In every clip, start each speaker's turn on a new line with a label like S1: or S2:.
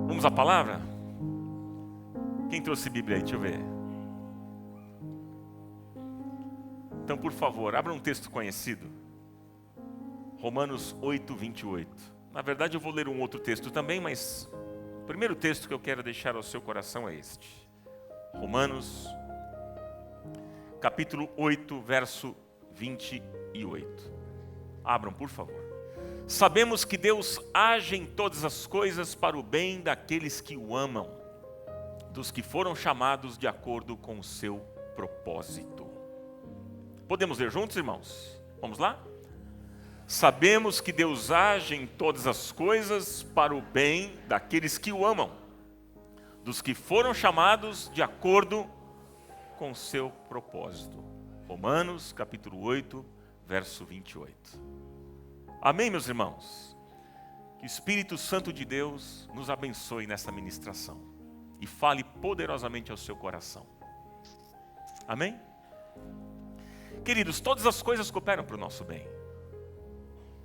S1: Vamos à palavra? Quem trouxe Bíblia aí? Deixa eu ver. Então, por favor, abra um texto conhecido. Romanos 8, 28. Na verdade, eu vou ler um outro texto também, mas o primeiro texto que eu quero deixar ao seu coração é este. Romanos, capítulo 8, verso 28. Abram, por favor. Sabemos que Deus age em todas as coisas para o bem daqueles que o amam, dos que foram chamados de acordo com o seu propósito. Podemos ler juntos, irmãos? Vamos lá? Sabemos que Deus age em todas as coisas para o bem daqueles que o amam, dos que foram chamados de acordo com o seu propósito. Romanos, capítulo 8, verso 28. Amém, meus irmãos? Que o Espírito Santo de Deus nos abençoe nessa ministração e fale poderosamente ao seu coração. Amém? Queridos, todas as coisas cooperam para o nosso bem.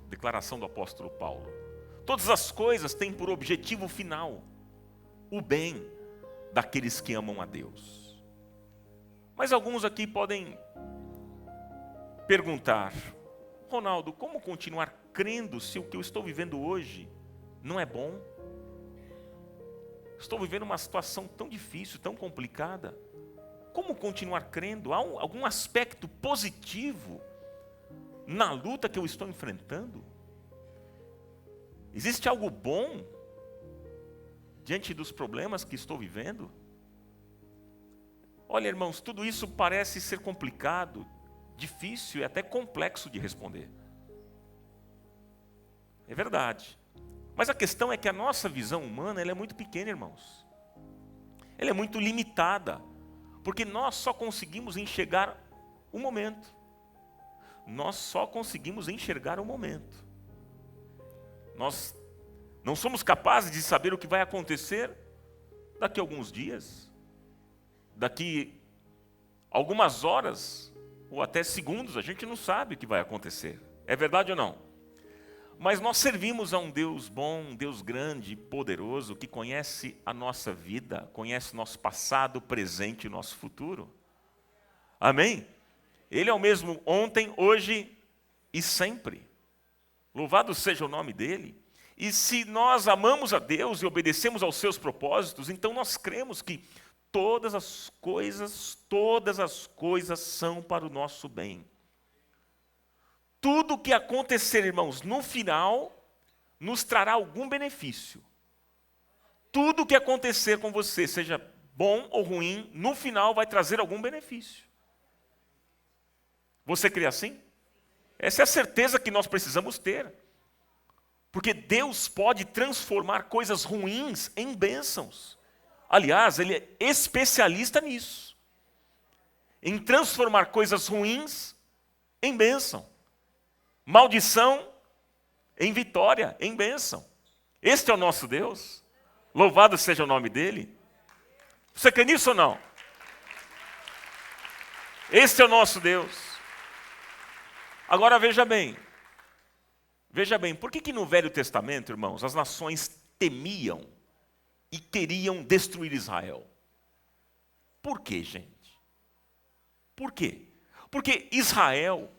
S1: Declaração do apóstolo Paulo. Todas as coisas têm por objetivo final o bem daqueles que amam a Deus. Mas alguns aqui podem perguntar: Ronaldo, como continuar crendo se o que eu estou vivendo hoje não é bom? Estou vivendo uma situação tão difícil, tão complicada. Como continuar crendo? Há algum aspecto positivo na luta que eu estou enfrentando? Existe algo bom diante dos problemas que estou vivendo? Olha, irmãos, tudo isso parece ser complicado, difícil e até complexo de responder. É verdade. Mas a questão é que a nossa visão humana ela é muito pequena, irmãos. Ela é muito limitada. Porque nós só conseguimos enxergar o momento. Nós só conseguimos enxergar o momento. Nós não somos capazes de saber o que vai acontecer daqui a alguns dias, daqui a algumas horas, ou até segundos, a gente não sabe o que vai acontecer. É verdade ou não? Mas nós servimos a um Deus bom, um Deus grande e poderoso, que conhece a nossa vida, conhece o nosso passado, presente e nosso futuro. Amém? Ele é o mesmo ontem, hoje e sempre. Louvado seja o nome dele. E se nós amamos a Deus e obedecemos aos seus propósitos, então nós cremos que todas as coisas são para o nosso bem. Tudo o que acontecer, irmãos, no final, nos trará algum benefício. Tudo o que acontecer com você, seja bom ou ruim, no final vai trazer algum benefício. Você crê assim? Essa é a certeza que nós precisamos ter. Porque Deus pode transformar coisas ruins em bênçãos. Aliás, Ele é especialista nisso. Em transformar coisas ruins em bênção. Maldição em vitória, em bênção. Este é o nosso Deus. Louvado seja o nome dEle. Você crê nisso ou não? Este é o nosso Deus. Agora veja bem, por que no Velho Testamento, irmãos, as nações temiam e queriam destruir Israel? Por quê, gente? Por quê? Porque Israel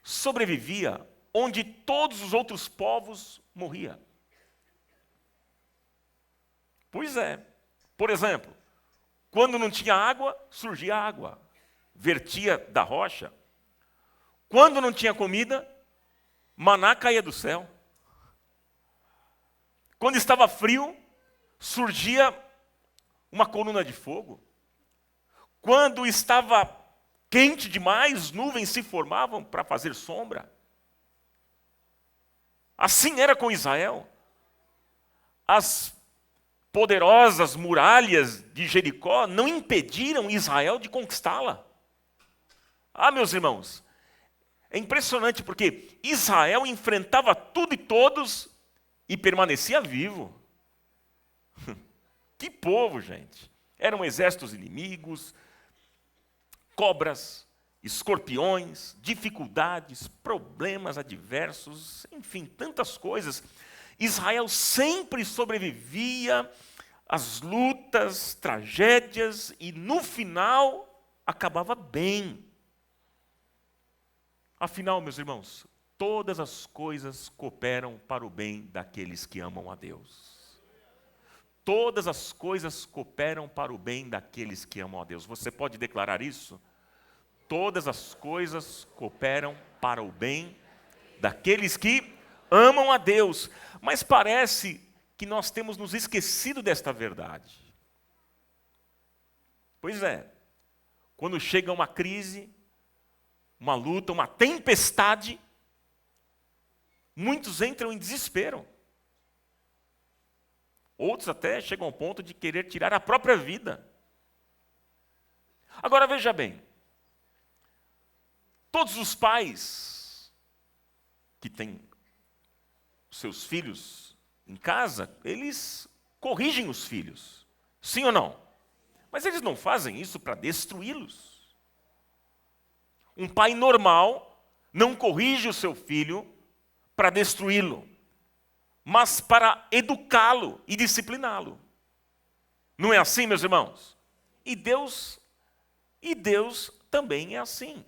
S1: sobrevivia onde todos os outros povos morriam. Pois é. Por exemplo, quando não tinha água, surgia água. Vertia da rocha. Quando não tinha comida, maná caía do céu. Quando estava frio, surgia uma coluna de fogo. Quando estava quente demais, nuvens se formavam para fazer sombra. Assim era com Israel. As poderosas muralhas de Jericó não impediram Israel de conquistá-la. Ah, meus irmãos, é impressionante porque Israel enfrentava tudo e todos e permanecia vivo. Que povo, gente. Eram exércitos inimigos, cobras, escorpiões, dificuldades, problemas adversos, enfim, tantas coisas. Israel sempre sobrevivia às lutas, tragédias, e no final acabava bem. Afinal, meus irmãos, todas as coisas cooperam para o bem daqueles que amam a Deus. Todas as coisas cooperam para o bem daqueles que amam a Deus. Você pode declarar isso? Todas as coisas cooperam para o bem daqueles que amam a Deus. Mas parece que nós temos nos esquecido desta verdade. Pois é, quando chega uma crise, uma luta, uma tempestade, muitos entram em desespero. Outros até chegam ao ponto de querer tirar a própria vida. Agora veja bem, todos os pais que têm seus filhos em casa, eles corrigem os filhos, sim ou não? Mas eles não fazem isso para destruí-los. Um pai normal não corrige o seu filho para destruí-lo, mas para educá-lo e discipliná-lo. Não é assim, meus irmãos? E Deus também é assim.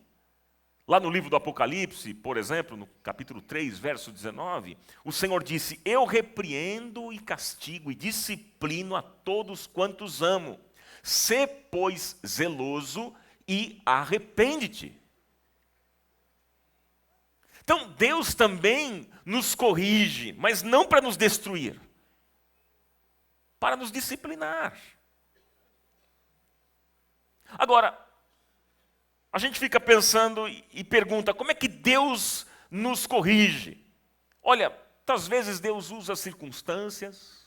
S1: Lá no livro do Apocalipse, por exemplo, no capítulo 3, verso 19, o Senhor disse: eu repreendo e castigo e disciplino a todos quantos amo. Sê, pois, zeloso e arrepende-te. Então, Deus também nos corrige, mas não para nos destruir, para nos disciplinar. Agora, a gente fica pensando e pergunta, como é que Deus nos corrige? Olha, às vezes Deus usa circunstâncias,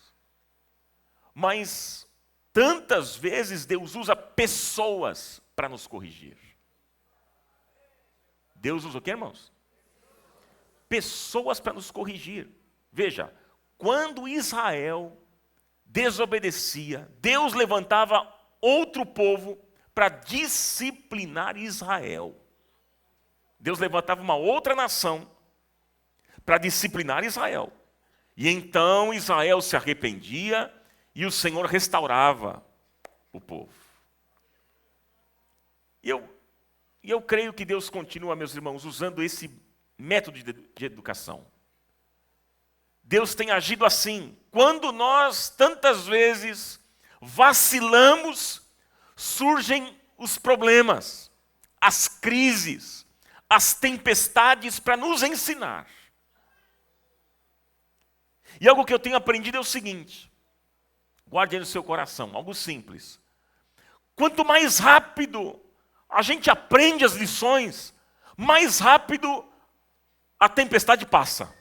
S1: mas tantas vezes Deus usa pessoas para nos corrigir. Deus usa o quê, irmãos? Pessoas para nos corrigir. Veja, quando Israel desobedecia, Deus levantava outro povo para disciplinar Israel. Deus levantava uma outra nação para disciplinar Israel. E então Israel se arrependia e o Senhor restaurava o povo. E eu creio que Deus continua, meus irmãos, usando esse método de educação. Deus tem agido assim. Quando nós, tantas vezes, vacilamos, surgem os problemas, as crises, as tempestades para nos ensinar. E algo que eu tenho aprendido é o seguinte, guarde aí no seu coração, algo simples. Quanto mais rápido a gente aprende as lições, mais rápido a tempestade passa.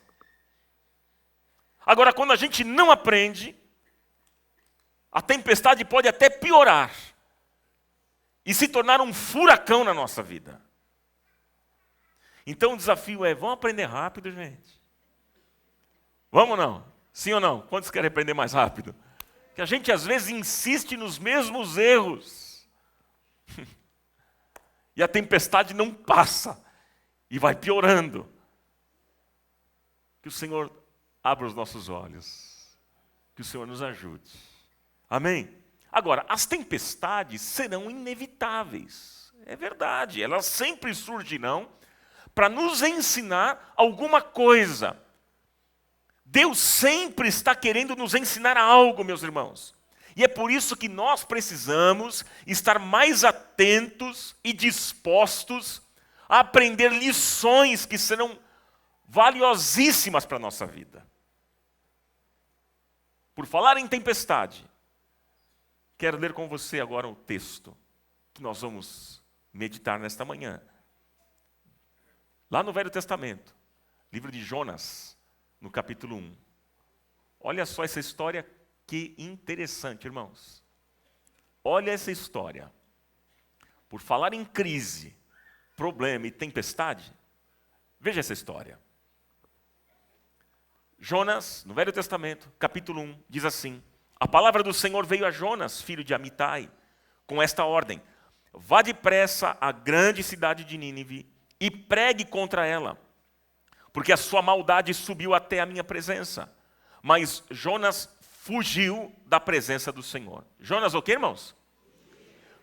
S1: Agora, quando a gente não aprende, a tempestade pode até piorar e se tornar um furacão na nossa vida. Então o desafio é, vamos aprender rápido, gente? Vamos ou não? Sim ou não? Quantos querem aprender mais rápido? Que a gente às vezes insiste nos mesmos erros. E a tempestade não passa. E vai piorando. Que o Senhor abra os nossos olhos. Que o Senhor nos ajude. Amém? Agora, as tempestades serão inevitáveis. É verdade, elas sempre surgirão para nos ensinar alguma coisa. Deus sempre está querendo nos ensinar algo, meus irmãos. E é por isso que nós precisamos estar mais atentos e dispostos a aprender lições que serão valiosíssimas para a nossa vida. Por falar em tempestade, quero ler com você agora o texto que nós vamos meditar nesta manhã. Lá no Velho Testamento, livro de Jonas, no capítulo 1. Olha só essa história, que interessante, irmãos. Olha essa história. Por falar em crise, problema e tempestade, veja essa história. Jonas, no Velho Testamento, capítulo 1, diz assim: a palavra do Senhor veio a Jonas, filho de Amitai, com esta ordem: vá depressa à grande cidade de Nínive e pregue contra ela, porque a sua maldade subiu até a minha presença. Mas Jonas fugiu da presença do Senhor. Jonas o quê, irmãos?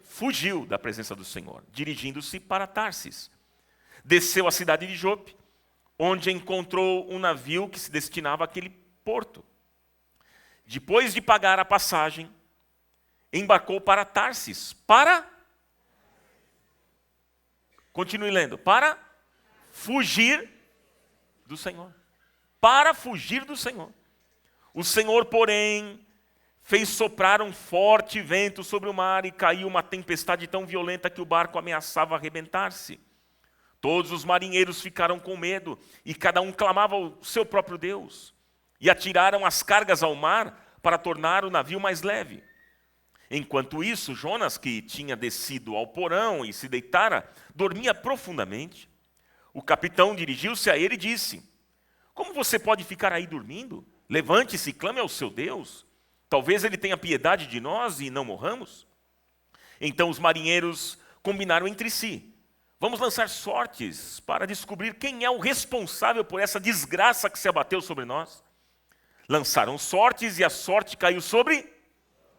S1: Fugiu da presença do Senhor, dirigindo-se para Tarsis. Desceu à cidade de Jope, onde encontrou um navio que se destinava àquele porto. Depois de pagar a passagem, embarcou para Tarsis, continue lendo, para fugir do Senhor. Para fugir do Senhor. O Senhor, porém, fez soprar um forte vento sobre o mar e caiu uma tempestade tão violenta que o barco ameaçava arrebentar-se. Todos os marinheiros ficaram com medo e cada um clamava ao seu próprio Deus. E atiraram as cargas ao mar para tornar o navio mais leve. Enquanto isso, Jonas, que tinha descido ao porão e se deitara, dormia profundamente. O capitão dirigiu-se a ele e disse: como você pode ficar aí dormindo? Levante-se e clame ao seu Deus. Talvez ele tenha piedade de nós e não morramos. Então os marinheiros combinaram entre si: vamos lançar sortes para descobrir quem é o responsável por essa desgraça que se abateu sobre nós. Lançaram sortes e a sorte caiu sobre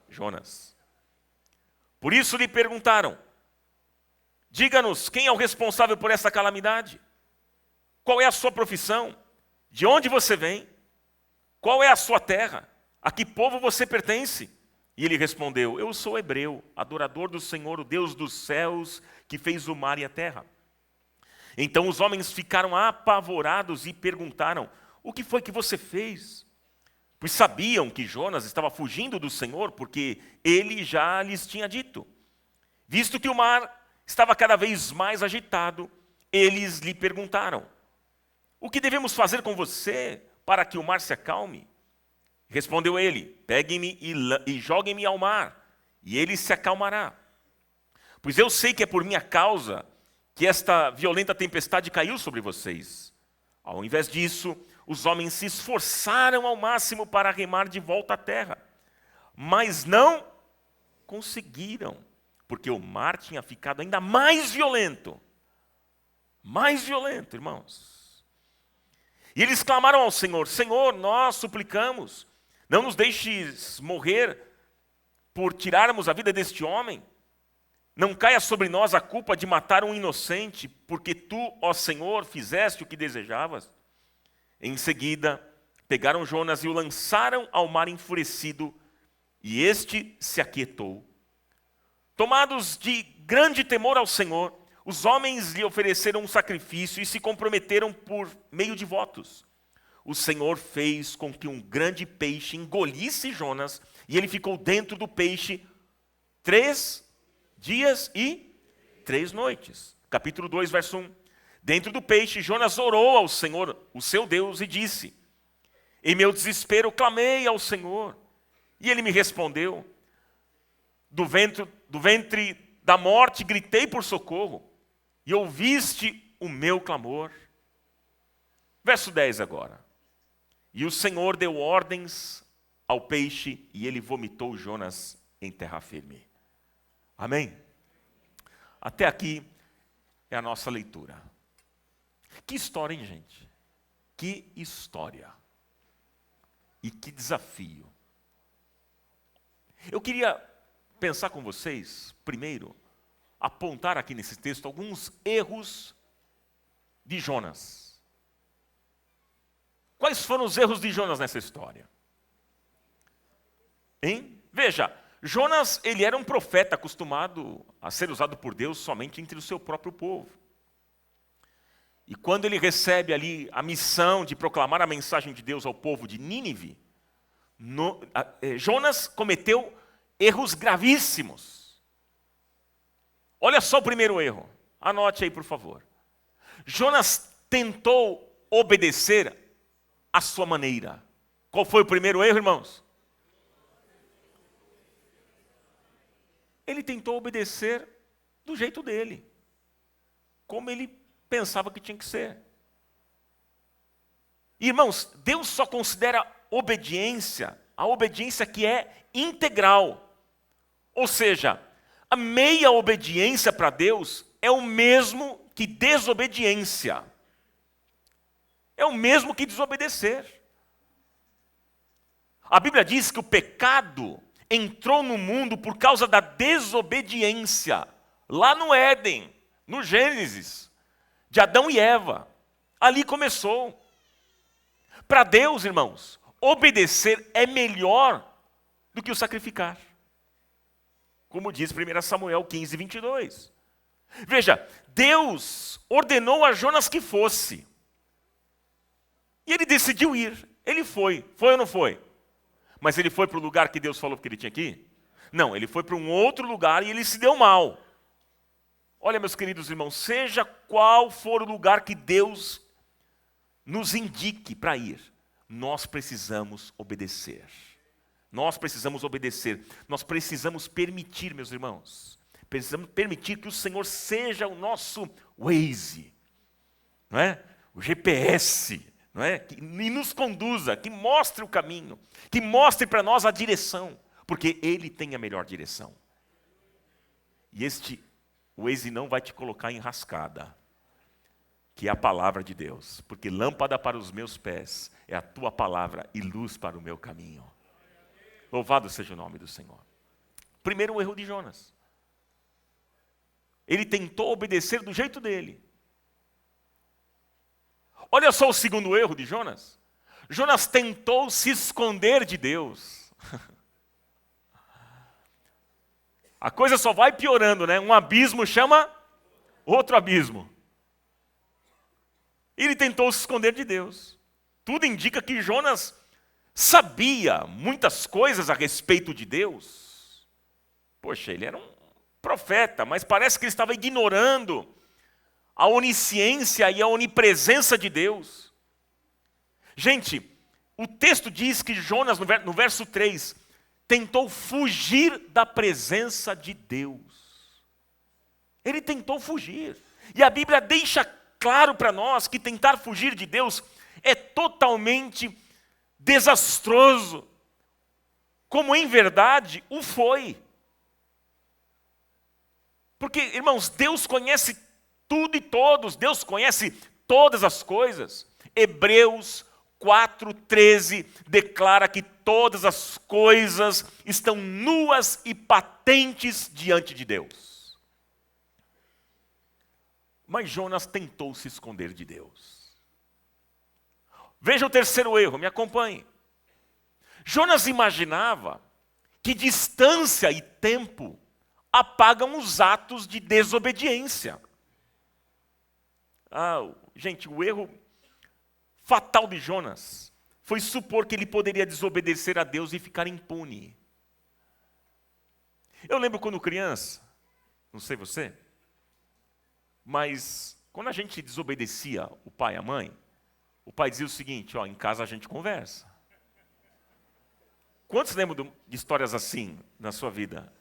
S1: Jonas. Por isso lhe perguntaram: diga-nos, quem é o responsável por essa calamidade? Qual é a sua profissão? De onde você vem? Qual é a sua terra? A que povo você pertence? E ele respondeu: eu sou hebreu, adorador do Senhor, o Deus dos céus, que fez o mar e a terra. Então os homens ficaram apavorados e perguntaram: o que foi que você fez? Pois sabiam que Jonas estava fugindo do Senhor, porque ele já lhes tinha dito. Visto que o mar estava cada vez mais agitado, eles lhe perguntaram: o que devemos fazer com você para que o mar se acalme? Respondeu ele: peguem-me e joguem-me ao mar, e ele se acalmará. Pois eu sei que é por minha causa que esta violenta tempestade caiu sobre vocês. Ao invés disso, os homens se esforçaram ao máximo para remar de volta à terra, mas não conseguiram, porque o mar tinha ficado ainda mais violento. Mais violento, irmãos. E eles clamaram ao Senhor: Senhor, nós suplicamos, não nos deixes morrer por tirarmos a vida deste homem. Não caia sobre nós a culpa de matar um inocente, porque tu, ó Senhor, fizeste o que desejavas. Em seguida, pegaram Jonas e o lançaram ao mar enfurecido, e este se aquietou. Tomados de grande temor ao Senhor, os homens lhe ofereceram um sacrifício e se comprometeram por meio de votos. O Senhor fez com que um grande peixe engolisse Jonas, e ele ficou dentro do peixe 3 dias e 3 noites. Capítulo 2, verso 1. Dentro do peixe, Jonas orou ao Senhor, o seu Deus, e disse: em meu desespero clamei ao Senhor, e ele me respondeu. Do ventre da morte gritei por socorro, e ouviste o meu clamor. Verso 10 agora. E o Senhor deu ordens ao peixe, e ele vomitou Jonas em terra firme. Amém? Até aqui é a nossa leitura. Que história, hein, gente? Que história. E que desafio. Eu queria pensar com vocês, primeiro, apontar aqui nesse texto alguns erros de Jonas. Quais foram os erros de Jonas nessa história? Hein? Veja, Jonas, ele era um profeta acostumado a ser usado por Deus somente entre o seu próprio povo. E quando ele recebe ali a missão de proclamar a mensagem de Deus ao povo de Nínive, Jonas cometeu erros gravíssimos. Olha só o primeiro erro. Anote aí, por favor. Jonas tentou obedecer à sua maneira. Qual foi o primeiro erro, irmãos? Ele tentou obedecer do jeito dele, como ele pensava que tinha que ser. Irmãos, Deus só considera obediência, a obediência que é integral. Ou seja, a meia obediência para Deus é o mesmo que desobediência. É o mesmo que desobedecer. A Bíblia diz que o pecado entrou no mundo por causa da desobediência, lá no Éden, no Gênesis, de Adão e Eva. Ali começou. Para Deus, irmãos, obedecer é melhor do que o sacrificar. Como diz 1 Samuel 15, 22. Veja, Deus ordenou a Jonas que fosse. E ele decidiu ir. Ele foi. Foi ou não foi? Mas ele foi para o lugar que Deus falou que ele tinha que ir? Não, ele foi para um outro lugar e ele se deu mal. Olha, meus queridos irmãos, seja qual for o lugar que Deus nos indique para ir, nós precisamos obedecer. Nós precisamos obedecer. Nós precisamos permitir, meus irmãos, precisamos permitir que o Senhor seja o nosso Waze, não é? O GPS, não é? E nos conduza, que mostre o caminho, que mostre para nós a direção, porque Ele tem a melhor direção. E o Waze não vai te colocar em rascada, que é a palavra de Deus, porque lâmpada para os meus pés é a tua palavra e luz para o meu caminho. Louvado seja o nome do Senhor. Primeiro, o erro de Jonas. Ele tentou obedecer do jeito dele. Olha só o segundo erro de Jonas. Jonas tentou se esconder de Deus. A coisa só vai piorando, né? Um abismo chama outro abismo. Ele tentou se esconder de Deus. Tudo indica que Jonas sabia muitas coisas a respeito de Deus. Poxa, ele era um profeta, mas parece que ele estava ignorando a onisciência e a onipresença de Deus. Gente, o texto diz que Jonas, no verso 3, tentou fugir da presença de Deus. Ele tentou fugir. E a Bíblia deixa claro para nós que tentar fugir de Deus é totalmente desastroso, como em verdade o foi. Porque, irmãos, Deus conhece tudo e todos, Deus conhece todas as coisas. Hebreus 4:13 declara que todas as coisas estão nuas e patentes diante de Deus. Mas Jonas tentou se esconder de Deus. Veja o terceiro erro, me acompanhe. Jonas imaginava que distância e tempo apagam os atos de desobediência. Gente, o erro fatal de Jonas foi supor que ele poderia desobedecer a Deus e ficar impune. Eu lembro quando criança, não sei você, mas quando a gente desobedecia o pai e a mãe, o pai dizia o seguinte, em casa a gente conversa. Quantos lembram de histórias assim na sua vida?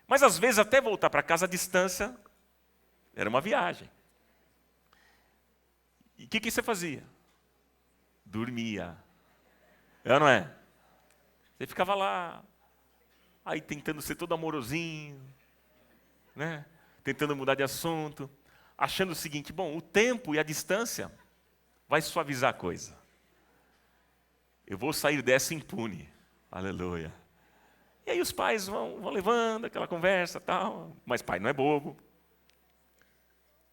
S1: Mas às vezes até voltar para casa à distância era uma viagem. E o que você fazia? Dormia. É ou não é? Você ficava lá, aí tentando ser todo amorosinho, né? Tentando mudar de assunto, achando o seguinte, bom, o tempo e a distância vai suavizar a coisa. Eu vou sair dessa impune. Aleluia. E aí os pais vão levando aquela conversa, tal, mas pai não é bobo.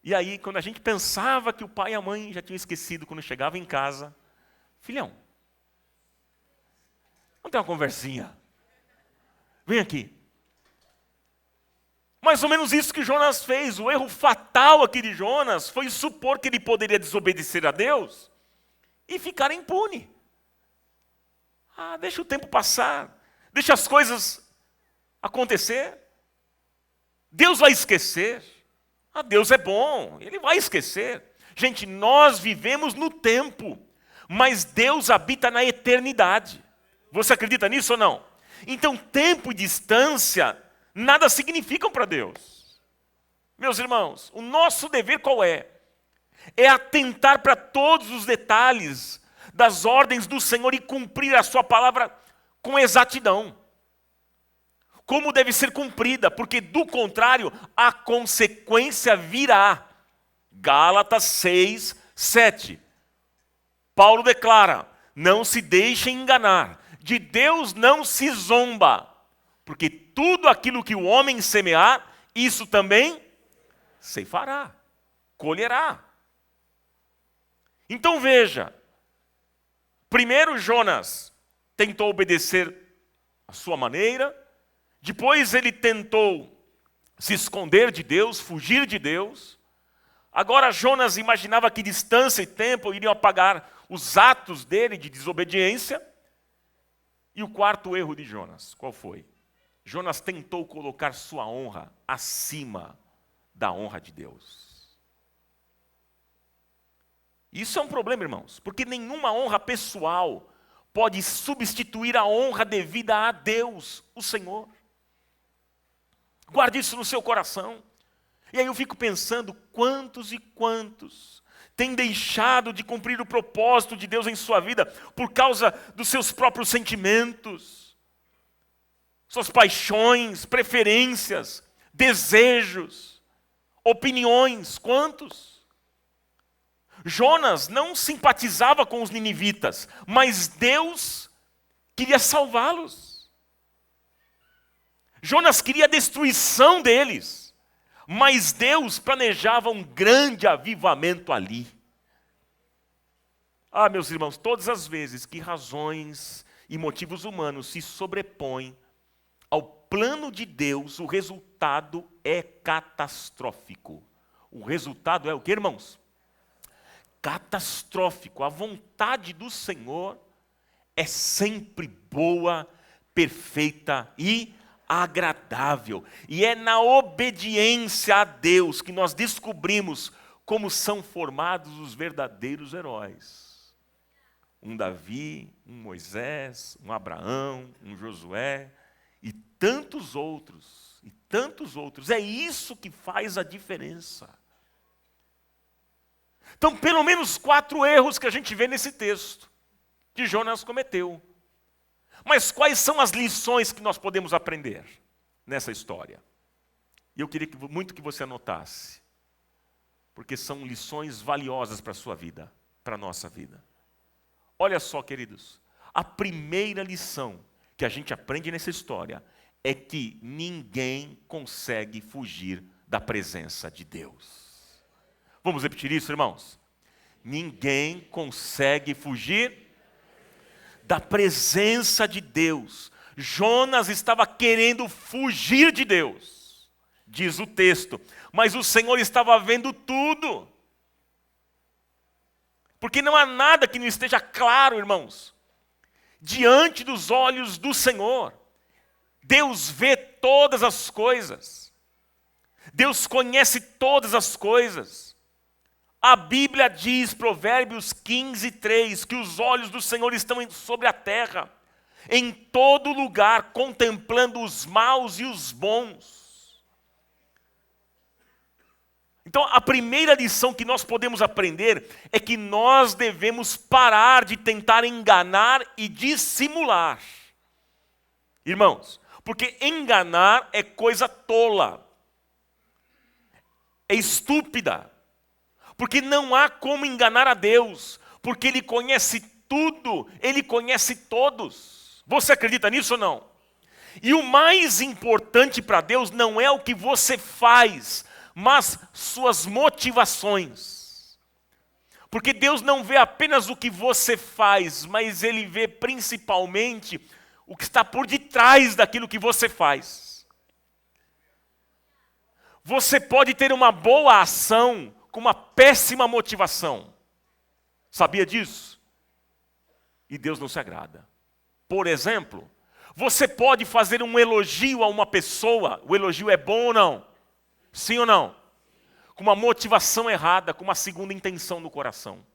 S1: E aí, quando a gente pensava que o pai e a mãe já tinham esquecido, quando chegava em casa, filhão, vamos ter uma conversinha. Vem aqui. Mais ou menos isso que Jonas fez. O erro fatal aqui de Jonas foi supor que ele poderia desobedecer a Deus e ficar impune. Deixa o tempo passar. Deixa as coisas acontecer. Deus vai esquecer. Deus é bom, Ele vai esquecer. Gente, nós vivemos no tempo, mas Deus habita na eternidade. Você acredita nisso ou não? Então, tempo e distância nada significam para Deus. Meus irmãos, o nosso dever qual é? É atentar para todos os detalhes das ordens do Senhor e cumprir a sua palavra com exatidão. Como deve ser cumprida, porque do contrário, a consequência virá. Gálatas 6, 7. Paulo declara, Não se deixem enganar. De Deus não se zomba. Porque tudo aquilo que o homem semear, isso também ceifará, colherá. Então veja, primeiro Jonas tentou obedecer a sua maneira, depois ele tentou se esconder de Deus, fugir de Deus. Agora Jonas imaginava que distância e tempo iriam apagar os atos dele de desobediência. E o quarto erro de Jonas, qual foi? Jonas tentou colocar sua honra acima da honra de Deus. Isso é um problema, irmãos, porque nenhuma honra pessoal pode substituir a honra devida a Deus, o Senhor. Guarde isso no seu coração. E aí eu fico pensando, quantos e quantos têm deixado de cumprir o propósito de Deus em sua vida por causa dos seus próprios sentimentos, suas paixões, preferências, desejos, opiniões. Quantos? Jonas não simpatizava com os ninivitas, mas Deus queria salvá-los. Jonas queria a destruição deles, mas Deus planejava um grande avivamento ali. Ah, meus irmãos, todas as vezes que razões e motivos humanos se sobrepõem ao plano de Deus, o resultado é catastrófico. O resultado é o que, irmãos? Catastrófico. A vontade do Senhor é sempre boa, perfeita e agradável. E é na obediência a Deus que nós descobrimos como são formados os verdadeiros heróis. Um Davi, um Moisés, um Abraão, um Josué e tantos outros, e tantos outros. É isso que faz a diferença. Então, pelo menos 4 erros que a gente vê nesse texto, que Jonas cometeu. Mas quais são as lições que nós podemos aprender nessa história? E eu queria muito que você anotasse, porque são lições valiosas para a sua vida, para a nossa vida. Olha só, queridos, a primeira lição que a gente aprende nessa história é que ninguém consegue fugir da presença de Deus. Vamos repetir isso, irmãos? Ninguém consegue fugir da presença de Deus. Jonas estava querendo fugir de Deus, diz o texto, mas o Senhor estava vendo tudo. Porque não há nada que não esteja claro, irmãos, diante dos olhos do Senhor. Deus vê todas as coisas. Deus conhece todas as coisas. A Bíblia diz, Provérbios 15:3, que os olhos do Senhor estão sobre a terra, em todo lugar, contemplando os maus e os bons. Então, a primeira lição que nós podemos aprender é que nós devemos parar de tentar enganar e dissimular. Irmãos, porque enganar é coisa tola, é estúpida. Porque não há como enganar a Deus, porque Ele conhece tudo, Ele conhece todos. Você acredita nisso ou não? E o mais importante para Deus não é o que você faz, mas suas motivações. Porque Deus não vê apenas o que você faz, mas Ele vê principalmente o que está por detrás daquilo que você faz. Você pode ter uma boa ação com uma péssima motivação. Sabia disso? E Deus não se agrada. Por exemplo, você pode fazer um elogio a uma pessoa, o elogio é bom ou não? Sim ou não? Com uma motivação errada, com uma segunda intenção no coração.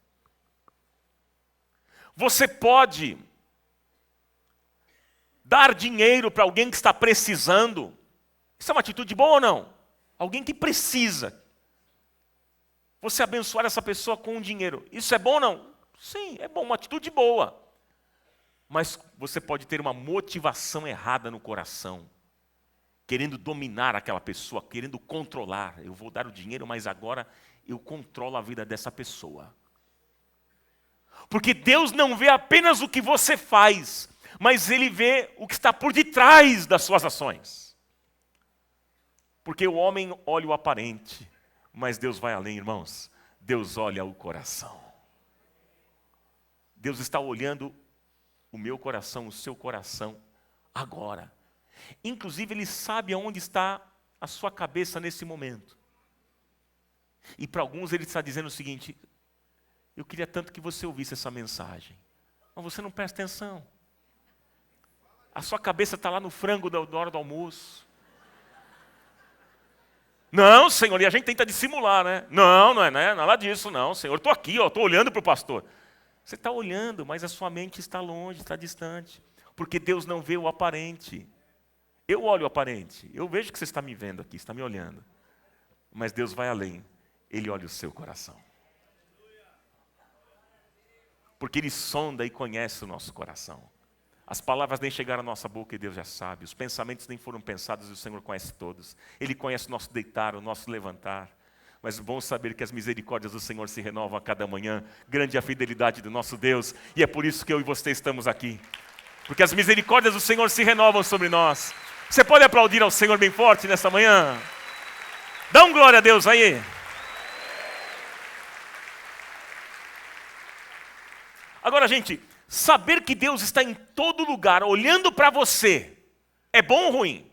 S1: Você pode dar dinheiro para alguém que está precisando. Isso é uma atitude boa ou não? Alguém que precisa. Você abençoar essa pessoa com dinheiro, isso é bom ou não? Sim, é bom, uma atitude boa. Mas você pode ter uma motivação errada no coração, querendo dominar aquela pessoa, querendo controlar. Eu vou dar o dinheiro, mas agora eu controlo a vida dessa pessoa. Porque Deus não vê apenas o que você faz, mas Ele vê o que está por detrás das suas ações. Porque o homem olha o aparente, mas Deus vai além, irmãos. Deus olha o coração. Deus está olhando o meu coração, o seu coração, agora. Inclusive, Ele sabe aonde está a sua cabeça nesse momento. E para alguns Ele está dizendo o seguinte: eu queria tanto que você ouvisse essa mensagem, mas você não presta atenção. A sua cabeça está lá no frango da hora do almoço. Não, Senhor, e a gente tenta dissimular, né? Não é nada disso, não, Senhor. Estou aqui, estou olhando para o pastor. Você está olhando, mas a sua mente está longe, está distante. Porque Deus não vê o aparente. Eu olho o aparente, eu vejo que você está me vendo aqui, está me olhando. Mas Deus vai além, Ele olha o seu coração. Porque Ele sonda e conhece o nosso coração. As palavras nem chegaram à nossa boca e Deus já sabe. Os pensamentos nem foram pensados e o Senhor conhece todos. Ele conhece o nosso deitar, o nosso levantar. Mas é bom saber que as misericórdias do Senhor se renovam a cada manhã. Grande é a fidelidade do nosso Deus. E é por isso que eu e você estamos aqui. Porque as misericórdias do Senhor se renovam sobre nós. Você pode aplaudir ao Senhor bem forte nessa manhã? Dá um glória a Deus aí. Agora, gente, saber que Deus está em todo lugar, olhando para você, é bom ou ruim?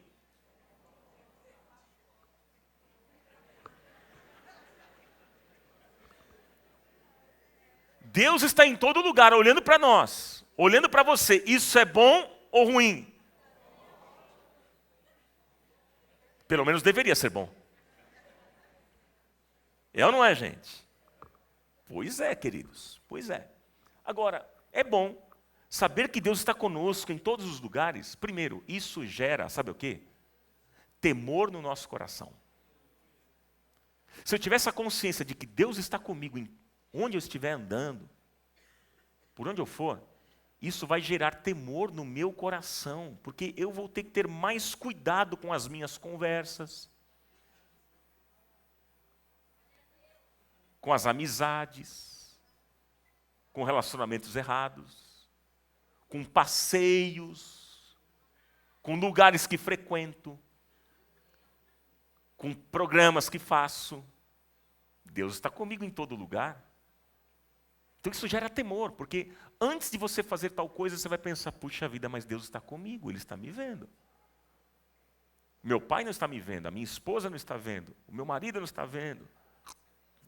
S1: Deus está em todo lugar, olhando para nós, olhando para você. Isso é bom ou ruim? Pelo menos deveria ser bom. É ou não é, gente? Pois é, queridos, pois é. Agora, é bom saber que Deus está conosco em todos os lugares. Primeiro, isso gera, sabe o quê? Temor no nosso coração. Se eu tivesse a consciência de que Deus está comigo em onde eu estiver andando, por onde eu for, isso vai gerar temor no meu coração, porque eu vou ter que ter mais cuidado com as minhas conversas, com as amizades, com relacionamentos errados, com passeios, com lugares que frequento, com programas que faço. Deus está comigo em todo lugar. Então isso gera temor, porque antes de você fazer tal coisa, você vai pensar, puxa vida, mas Deus está comigo, Ele está me vendo. Meu pai não está me vendo, a minha esposa não está vendo, o meu marido não está vendo,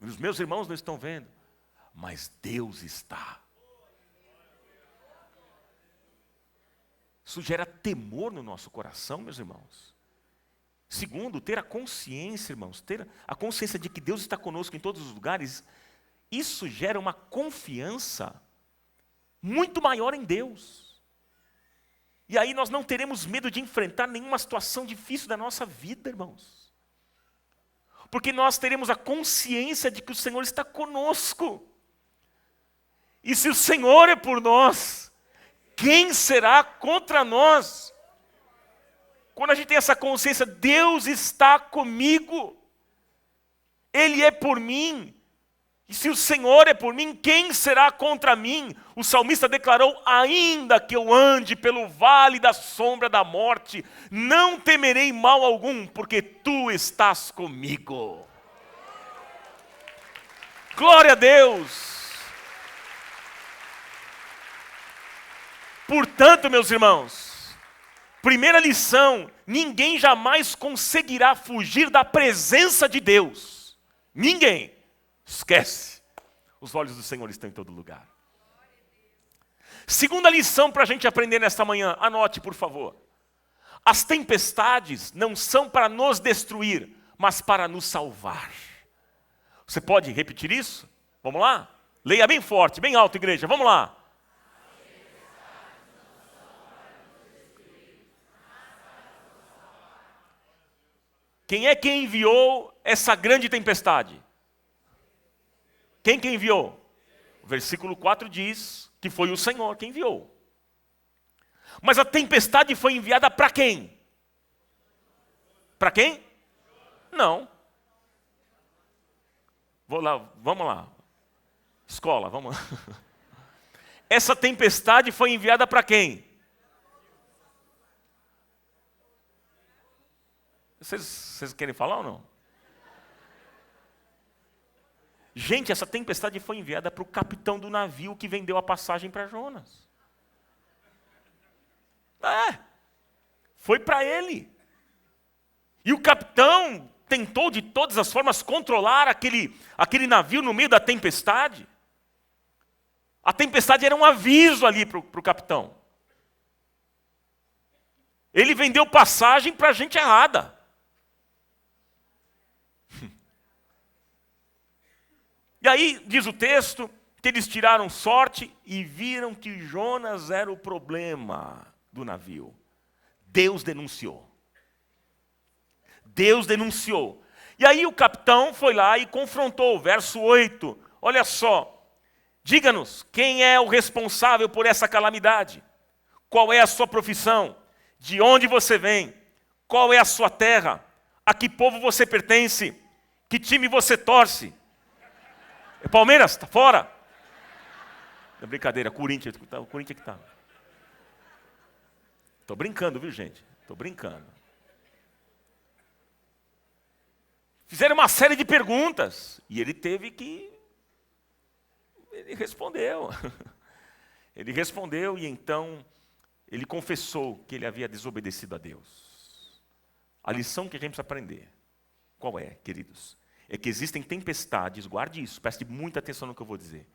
S1: os meus irmãos não estão vendo, mas Deus está. Isso gera temor no nosso coração, meus irmãos. Segundo, ter a consciência, irmãos, ter a consciência de que Deus está conosco em todos os lugares, isso gera uma confiança muito maior em Deus. E aí nós não teremos medo de enfrentar nenhuma situação difícil da nossa vida, irmãos. Porque nós teremos a consciência de que o Senhor está conosco. E se o Senhor é por nós, quem será contra nós? Quando a gente tem essa consciência, Deus está comigo. Ele é por mim. E se o Senhor é por mim, quem será contra mim? O salmista declarou, ainda que eu ande pelo vale da sombra da morte, não temerei mal algum, porque tu estás comigo. Glória a Deus! Portanto, meus irmãos, primeira lição, ninguém jamais conseguirá fugir da presença de Deus. Ninguém. Esquece. Os olhos do Senhor estão em todo lugar. Segunda lição para a gente aprender nesta manhã, anote por favor. As tempestades não são para nos destruir, mas para nos salvar. Você pode repetir isso? Vamos lá? Leia bem forte, bem alto, igreja. Vamos lá. Quem é que enviou essa grande tempestade? Quem que enviou? O versículo 4 diz que foi o Senhor que enviou. Mas a tempestade foi enviada para quem? Para quem? Não. Vamos lá. Escola, vamos lá. essa tempestade foi enviada para quem? Vocês querem falar ou não? Gente, essa tempestade foi enviada para o capitão do navio que vendeu a passagem para Jonas. Foi para ele. E o capitão tentou de todas as formas controlar aquele navio no meio da tempestade. A tempestade era um aviso ali para o capitão. Ele vendeu passagem para a gente errada. E aí, diz o texto, que eles tiraram sorte e viram que Jonas era o problema do navio. Deus denunciou. Deus denunciou. E aí o capitão foi lá e confrontou, verso 8. Olha só. Diga-nos, quem é o responsável por essa calamidade? Qual é a sua profissão? De onde você vem? Qual é a sua terra? A que povo você pertence? Que time você torce? É Palmeiras? Está fora? É brincadeira, Corinthians que está. Estou brincando, viu, gente? Estou brincando. Fizeram uma série de perguntas e ele teve que... Ele respondeu. Ele respondeu e então ele confessou que ele havia desobedecido a Deus. A lição que a gente precisa aprender, qual é, queridos? É que existem tempestades, guarde isso, preste muita atenção no que eu vou dizer.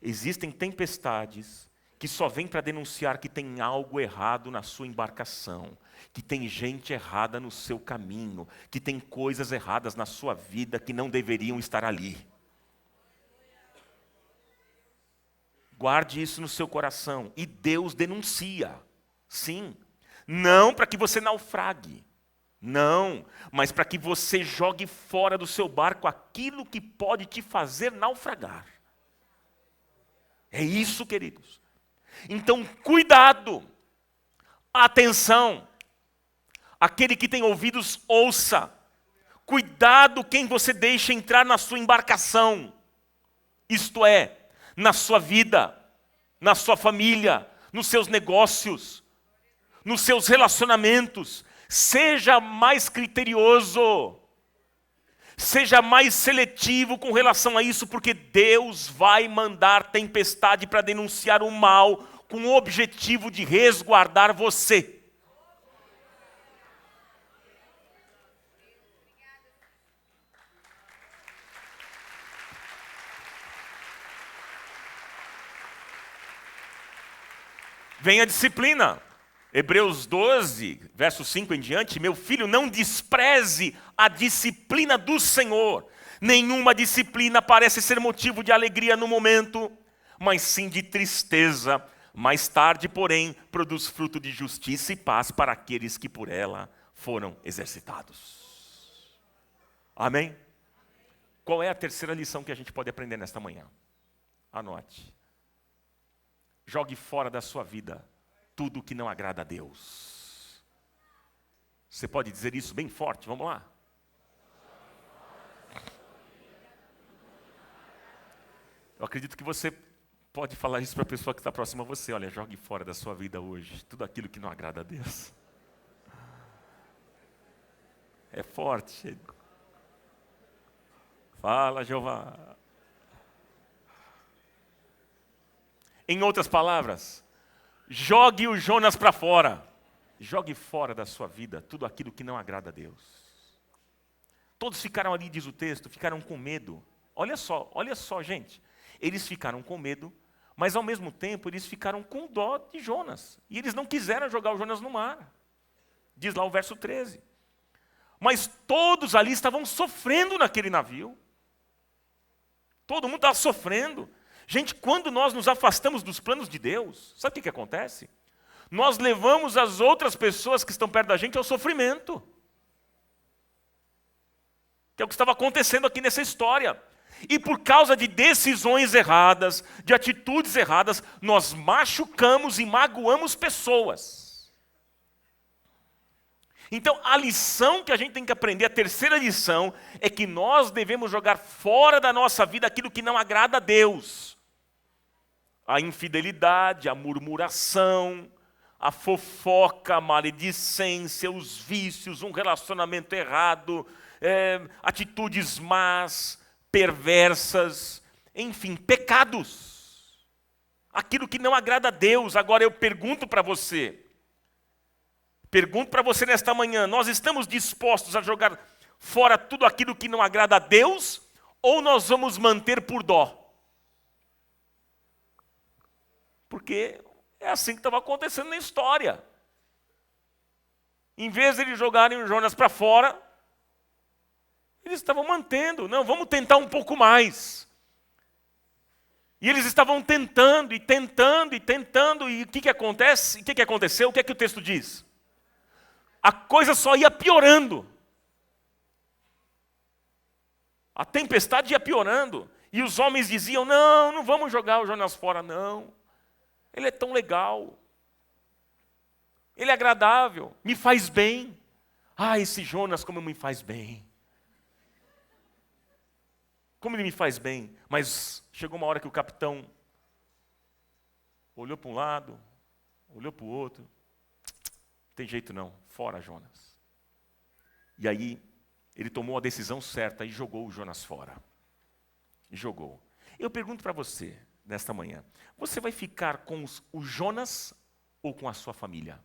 S1: Existem tempestades que só vêm para denunciar que tem algo errado na sua embarcação, que tem gente errada no seu caminho, que tem coisas erradas na sua vida que não deveriam estar ali. Guarde isso no seu coração. E Deus denuncia. Sim. Não para que você naufrague. Não. Mas para que você jogue fora do seu barco aquilo que pode te fazer naufragar. É isso, queridos. Então, cuidado. Atenção. Aquele que tem ouvidos, ouça. Cuidado quem você deixa entrar na sua embarcação. Isto é, na sua vida, na sua família, nos seus negócios, nos seus relacionamentos. Seja mais criterioso, seja mais seletivo com relação a isso, porque Deus vai mandar tempestade para denunciar o mal, com o objetivo de resguardar você. Vem a disciplina. Hebreus 12, verso 5 em diante. Meu filho, não despreze a disciplina do Senhor. Nenhuma disciplina parece ser motivo de alegria no momento, mas sim de tristeza. Mais tarde, porém, produz fruto de justiça e paz para aqueles que por ela foram exercitados. Amém? Qual é a terceira lição que a gente pode aprender nesta manhã? Anote. Jogue fora da sua vida tudo que não agrada a Deus. Você pode dizer isso bem forte? Vamos lá. Eu acredito que você pode falar isso para a pessoa que está próxima a você. Olha, jogue fora da sua vida hoje tudo aquilo que não agrada a Deus. É forte. Fala, Jeová. Em outras palavras, jogue o Jonas para fora. Jogue fora da sua vida tudo aquilo que não agrada a Deus. Todos ficaram ali, diz o texto, ficaram com medo. Olha só, gente. Eles ficaram com medo, mas ao mesmo tempo eles ficaram com dó de Jonas. E eles não quiseram jogar o Jonas no mar. Diz lá o verso 13. Mas todos ali estavam sofrendo naquele navio. Todo mundo estava sofrendo. Gente, quando nós nos afastamos dos planos de Deus, sabe o que acontece? Nós levamos as outras pessoas que estão perto da gente ao sofrimento. Que é o que estava acontecendo aqui nessa história. E por causa de decisões erradas, de atitudes erradas, nós machucamos e magoamos pessoas. Então, a lição que a gente tem que aprender, a terceira lição, é que nós devemos jogar fora da nossa vida aquilo que não agrada a Deus. A infidelidade, a murmuração, a fofoca, a maledicência, os vícios, um relacionamento errado, atitudes más, perversas, enfim, pecados. Aquilo que não agrada a Deus. Agora eu pergunto para você nesta manhã, nós estamos dispostos a jogar fora tudo aquilo que não agrada a Deus, ou nós vamos manter por dó? Porque é assim que estava acontecendo na história. Em vez de eles jogarem o Jonas para fora, eles estavam mantendo. Não, vamos tentar um pouco mais. E eles estavam tentando, e o que acontece? O que aconteceu? O que é que o texto diz? A coisa só ia piorando. A tempestade ia piorando. E os homens diziam, não vamos jogar o Jonas fora, não. Ele é tão legal. Ele é agradável, me faz bem. Esse Jonas como me faz bem. Como ele me faz bem. Mas chegou uma hora que o capitão olhou para um lado, olhou para o outro. Não tem jeito não, fora Jonas. E aí ele tomou a decisão certa e jogou o Jonas fora. E jogou. Eu pergunto para você, nesta manhã, você vai ficar com o Jonas ou com a sua família?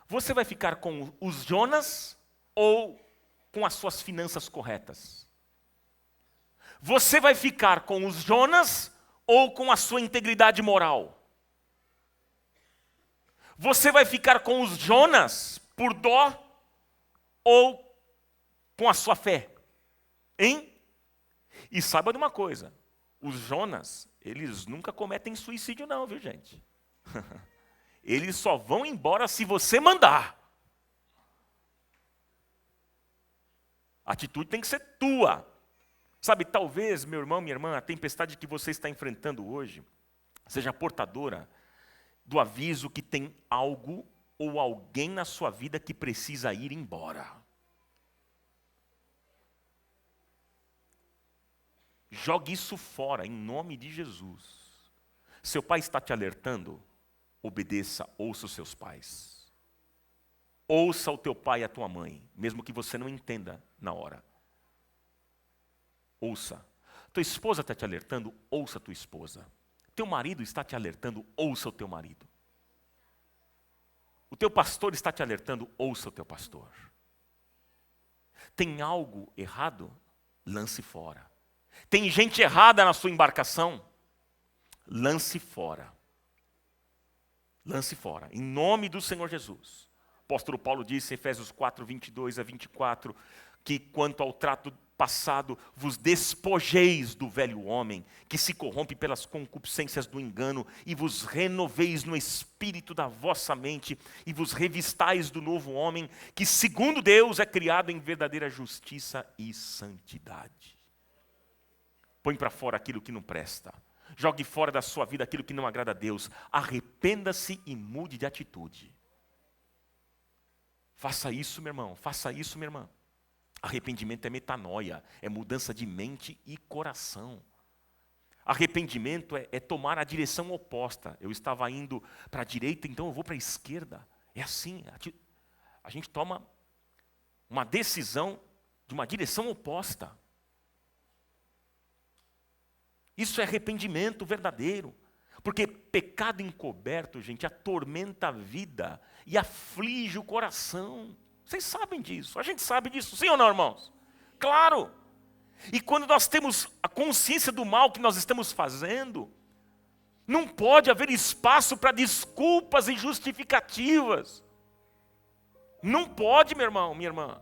S1: Você vai ficar com os Jonas ou com as suas finanças corretas? Você vai ficar com os Jonas ou com a sua integridade moral? Você vai ficar com os Jonas por dó ou com a sua fé? Hein? E saiba de uma coisa, os Jonas, eles nunca cometem suicídio não, viu gente? Eles só vão embora se você mandar. A atitude tem que ser tua. Sabe, talvez, meu irmão, minha irmã, a tempestade que você está enfrentando hoje seja portadora do aviso que tem algo ou alguém na sua vida que precisa ir embora. Jogue isso fora, em nome de Jesus. Seu pai está te alertando? Obedeça, ouça os seus pais. Ouça o teu pai e a tua mãe, mesmo que você não entenda na hora. Ouça. Tua esposa está te alertando? Ouça a tua esposa. Teu marido está te alertando? Ouça o teu marido. O teu pastor está te alertando? Ouça o teu pastor. Tem algo errado? Lance fora. Tem gente errada na sua embarcação? Lance fora. Lance fora, em nome do Senhor Jesus. O apóstolo Paulo disse em Efésios 4, 22 a 24, que quanto ao trato passado, vos despojeis do velho homem, que se corrompe pelas concupiscências do engano, e vos renoveis no espírito da vossa mente, e vos revistais do novo homem, que segundo Deus é criado em verdadeira justiça e santidade. Põe para fora aquilo que não presta. Jogue fora da sua vida aquilo que não agrada a Deus. Arrependa-se e mude de atitude. Faça isso, meu irmão. Faça isso, minha irmã. Arrependimento é metanoia. É mudança de mente e coração. Arrependimento é tomar a direção oposta. Eu estava indo para a direita, então eu vou para a esquerda. É assim. A gente toma uma decisão de uma direção oposta. Isso é arrependimento verdadeiro. Porque pecado encoberto, gente, atormenta a vida e aflige o coração. Vocês sabem disso, a gente sabe disso, sim ou não, irmãos? Claro! E quando nós temos a consciência do mal que nós estamos fazendo, não pode haver espaço para desculpas e justificativas. Não pode, meu irmão, minha irmã.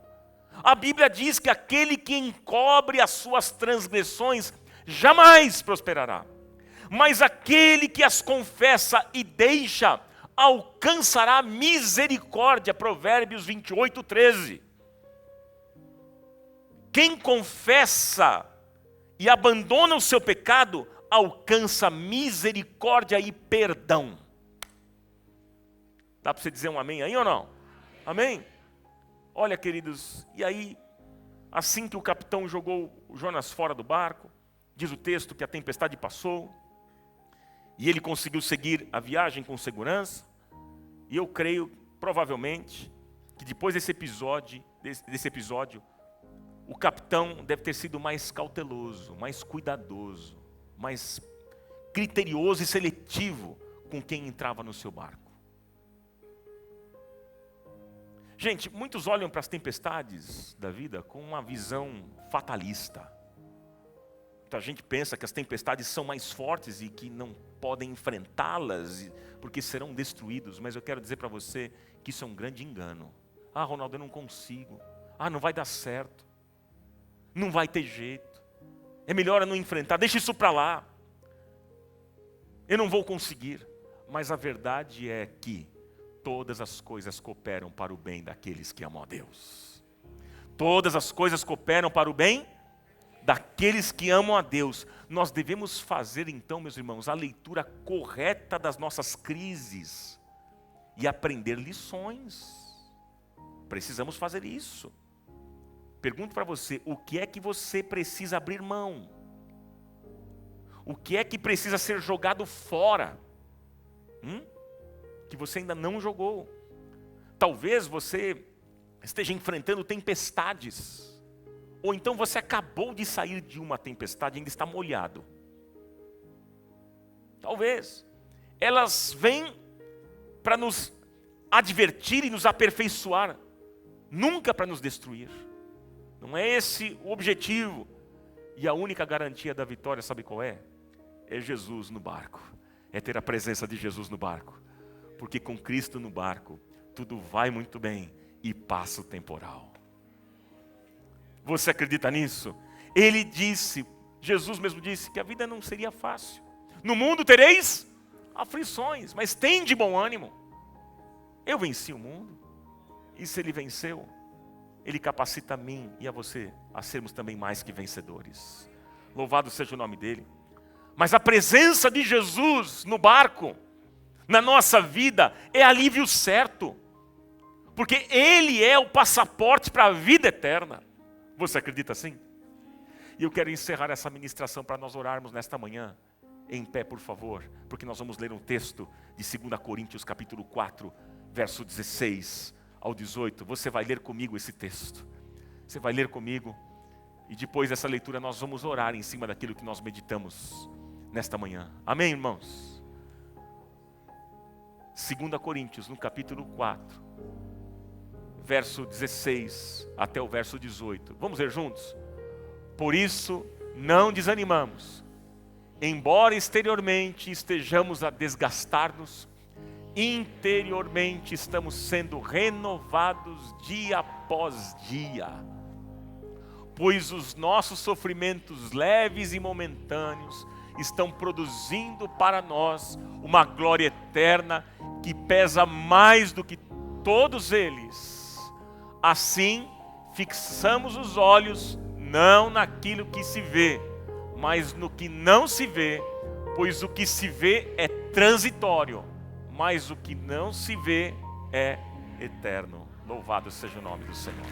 S1: A Bíblia diz que aquele que encobre as suas transgressões jamais prosperará. Mas aquele que as confessa e deixa, alcançará misericórdia. Provérbios 28, 13. Quem confessa e abandona o seu pecado, alcança misericórdia e perdão. Dá para você dizer um amém aí ou não? Amém? Olha, queridos, e aí, assim que o capitão jogou o Jonas fora do barco, Diz o texto que a tempestade passou e ele conseguiu seguir a viagem com segurança. E eu creio, provavelmente, que depois desse episódio, o capitão deve ter sido mais cauteloso, mais cuidadoso, mais criterioso e seletivo com quem entrava no seu barco. Gente, muitos olham para as tempestades da vida com uma visão fatalista. Muita gente pensa que as tempestades são mais fortes e que não podem enfrentá-las porque serão destruídos. Mas eu quero dizer para você que isso é um grande engano. Ah, Ronaldo, eu não consigo. Ah, não vai dar certo. Não vai ter jeito. É melhor eu não enfrentar. Deixa isso para lá. Eu não vou conseguir. Mas a verdade é que todas as coisas cooperam para o bem daqueles que amam a Deus. Todas as coisas cooperam para o bem daqueles que amam a Deus. Nós devemos fazer então, meus irmãos, a leitura correta das nossas crises e aprender lições. Precisamos fazer isso. Pergunto para você, o que é que você precisa abrir mão? O que é que precisa ser jogado fora? Que você ainda não jogou. Talvez você esteja enfrentando tempestades. Ou então você acabou de sair de uma tempestade e ainda está molhado. Talvez. Elas vêm para nos advertir e nos aperfeiçoar. Nunca para nos destruir. Não é esse o objetivo. E a única garantia da vitória, sabe qual é? É Jesus no barco. É ter a presença de Jesus no barco. Porque com Cristo no barco, tudo vai muito bem e passa o temporal. Você acredita nisso? Ele disse, Jesus mesmo disse, que a vida não seria fácil. No mundo tereis aflições, mas tem de bom ânimo. Eu venci o mundo. E se ele venceu, ele capacita a mim e a você a sermos também mais que vencedores. Louvado seja o nome dele. Mas a presença de Jesus no barco, na nossa vida, é alívio certo. Porque ele é o passaporte para a vida eterna. Você acredita assim? E eu quero encerrar essa ministração para nós orarmos nesta manhã. Em pé, por favor, porque nós vamos ler um texto de 2 Coríntios capítulo 4, verso 16 ao 18. Você vai ler comigo esse texto. Você vai ler comigo. E depois dessa leitura nós vamos orar em cima daquilo que nós meditamos nesta manhã. Amém, irmãos? 2 Coríntios, no capítulo 4. Verso 16 até o verso 18. Vamos ler juntos? Por isso, não desanimamos. Embora exteriormente estejamos a desgastar-nos, interiormente estamos sendo renovados dia após dia. Pois os nossos sofrimentos leves e momentâneos estão produzindo para nós uma glória eterna que pesa mais do que todos eles. Assim, fixamos os olhos não naquilo que se vê, mas no que não se vê, pois o que se vê é transitório, mas o que não se vê é eterno. Louvado seja o nome do Senhor.